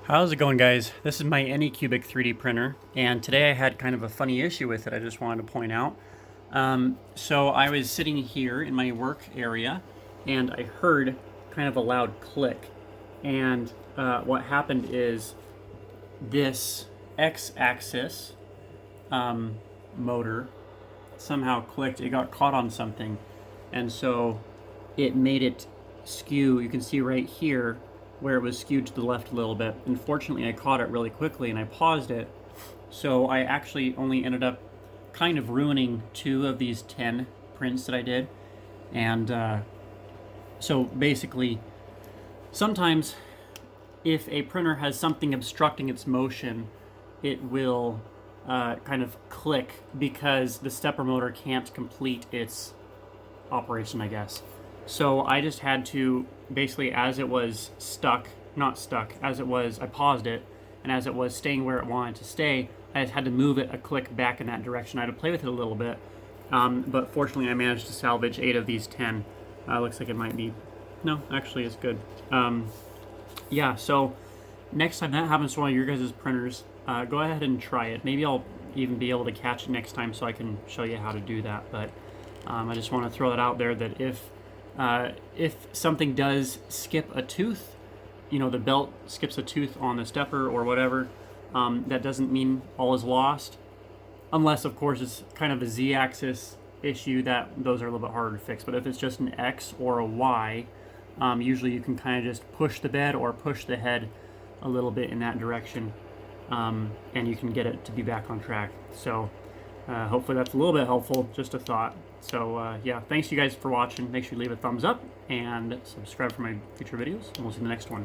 How's it going, guys? This is my ANYCUBIC 3D printer, and today I had kind of a funny issue with it I just wanted to point out. So I was sitting here in my work area, and I heard kind of a loud click. And what happened is this X-axis motor somehow clicked. It got caught on something, and so it made it skew. You can see right here where it was skewed to the left a little bit. Unfortunately, I caught it really quickly and I paused it, so I actually only ended up kind of ruining 2 of these 10 prints that I did. And so basically, sometimes if a printer has something obstructing its motion, it will kind of click because the stepper motor can't complete its operation, I guess. So I just had to basically, as it was not stuck, as it was, I paused it, and as it was staying where it wanted to stay, I just had to move it a click back in that direction. I had to play with it a little bit, but fortunately I managed to salvage 8 of these 10. Looks like it might be, no, actually it's good. Yeah, so next time that happens to one of your guys' printers, go ahead and try it. Maybe I'll even be able to catch it next time so I can show you how to do that, but I just want to throw that out there that if something does skip a tooth, you know, the belt skips a tooth on the stepper or whatever, that doesn't mean all is lost. Unless, of course, it's kind of a Z-axis issue, that those are a little bit harder to fix. But if it's just an X or a Y, usually you can kind of just push the bed or push the head a little bit in that direction, and you can get it to be back on track. So hopefully that's a little bit helpful, just a thought. So yeah, thanks you guys for watching. Make sure you leave a thumbs up and subscribe for my future videos, and we'll see you in the next one.